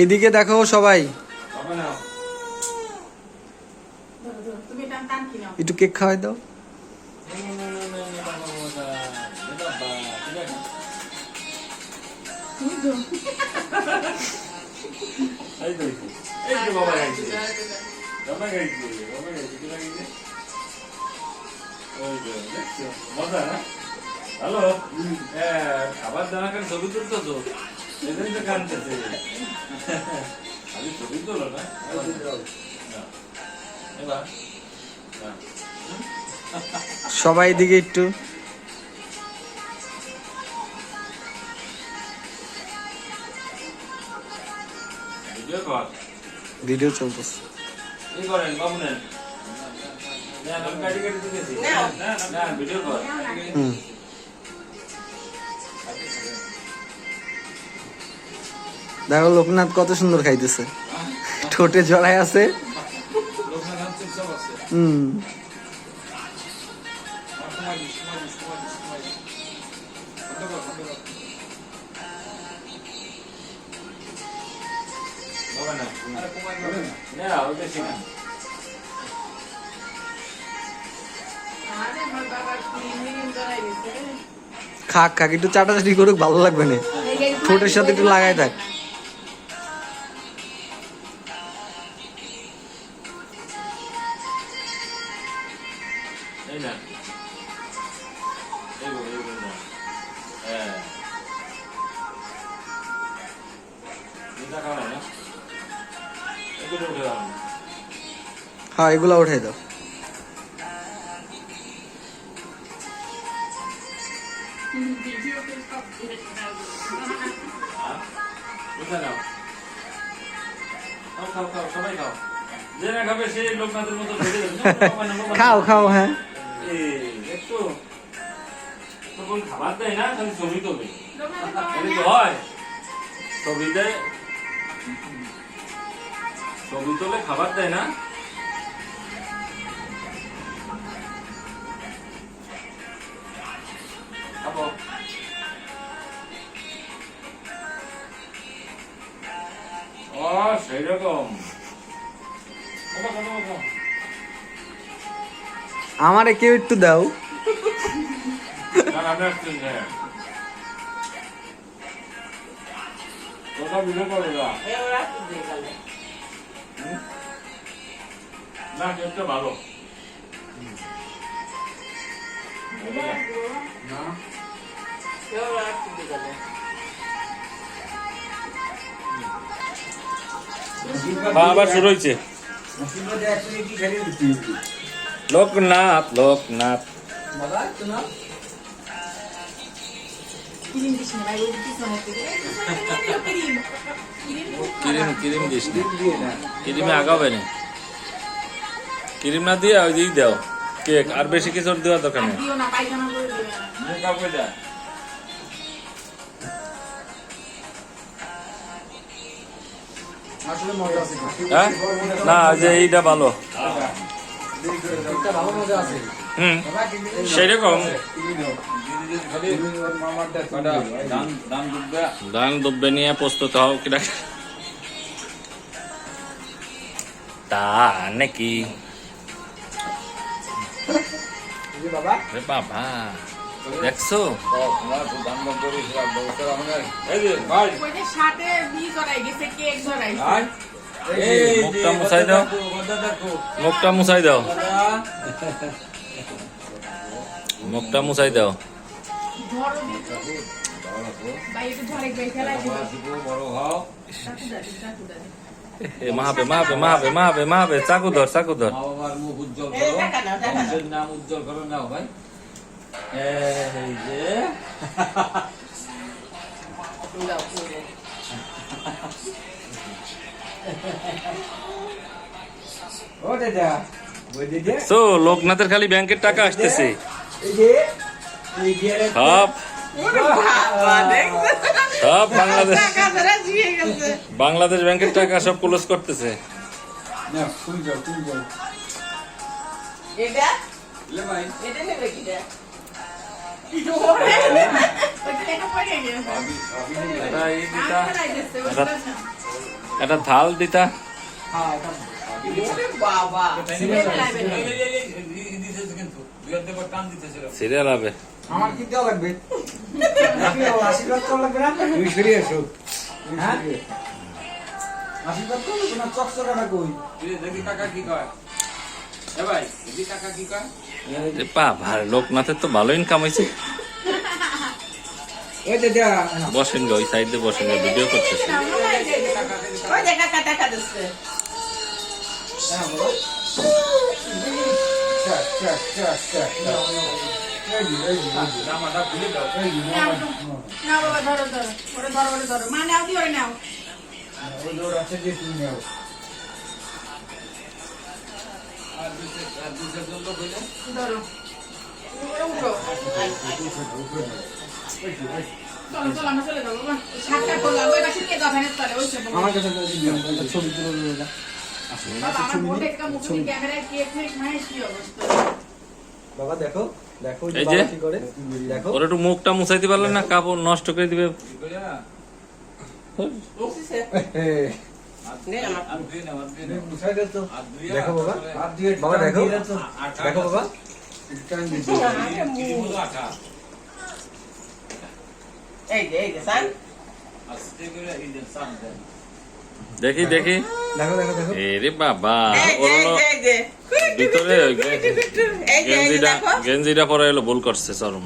এইদিকে দেখো সবাই, একটু কেক খাওয়াই দাও। হ্যালো, খাবার দানা করে ছবি তুলতো তো, সেদিন তো কানতেছে। আমি ছবি তোলো না এবার সবাই দিকে একটু ভিডিও কর, ভিডিও চলতেছে। এই করেন বাবু নেন, আমি কাটি কাটি দিতেছি না, ভিডিও কর। দেখো লোকনাথ কত সুন্দর খাইতেছে, ঠোঁটে জড়াই আছে। খাক খাক, একটু চাটাচাটি করুক, ভালো লাগবে না, ঠোঁটের সাথে একটু লাগাই থাক। হ্যাঁ, এগুলো উঠাই দাও। খাও খাও, হ্যাঁ খাবার দেয় না, খালি ছবি তোলে হয়, ছবি তোলে, খাবার দেয় না। খাবো ও সেই রকম। আমারে কেউ একটু দাও। ভালো আবার শুরু হয়েছে। Loknath Loknath cream cream this না, ক্রিমে আগাবে না, ক্রিম না দিয়ে ওই দিয়েই দাও কেক, আর বেশি কিছু দেওয়ার দরকার নেই। হ্যাঁ না, যে এইটা ভালো, সেরকম দান দুব্বে নিয়ে প্রস্তুত হও কিনা তা নাকি বাবা দেখছো মুখটা মুছাই দাও, মুখটা মুছাই দাও, মুখটা মুছাই দাও। মাহাবে মাহাবে মাহাবে মাহাবে মাহাবে, চাকু ধর চাকু ধর। নাম উজ্জ্বল করো না ভাই, এই যে লোকনাথের খালি ব্যাংকের টাকা আসতেছে সব, সব বাংলাদেশ ব্যাংকের টাকা সব ক্লোজ করতেছে। এটা ই দিতা এটা থাল দিতা সিরিয়াল হবে আমার কি দেওয়া লাগবে আশীর্বাদ করা লাগবে না তুমি ফিরে এসো আশীর্বাদ করো না চকচকাটা কই দেখি কাকা কি কয় এ ভাই দেখি কাকা কি কয় ভাই লোকনাথের তো ভালো ইনকাম হয়েছে ওই যে দেয়া বসেন গো ওই সাইডে বসেন গো ভিডিও করতেছে ওই যে কাকা টাকা দিচ্ছে জামাটা খুলে দাও নাও বাবা ধরো ধরো ওরে ধরো ওরে ধরো মা নাও দি ওরে নাও আর দুসে জন্য কইলে ধরো ওরে উঠো চলো চলো আমরা চলে যাবো বাবা শাকটা করলাম ওই পাশে কে গাভানের তলে ওই সব আমার কাছে ছবি তুলে দাও বাবা আমার বোনটা একটা মুখে ক্যামেরায় কে ঠিক নাই কি অবস্থা বাবা দেখো দেখো এই যে। বাবা কি করে দেখো ওর একটু মুখটা মুছাইতে পারলেন না কাপড় নষ্ট করে দিবে কি কইলা মুছিছে নে আমার আর দুই না আর দুই না মুছাই দাও তো আর দুই দেখো বাবা বাবা দেখো দেখো বাবা কি মজা আটা এই যে সান আস্তে করে এই যে সামনে দেখি দেখি দেখো দেখো দেখো এরে বাবা এই ওর যে হলো এই যে ভিতরে ওই এই যে গেঞ্জিটা দেখো গেঞ্জিটা পরে এলো ভুল করছে চরম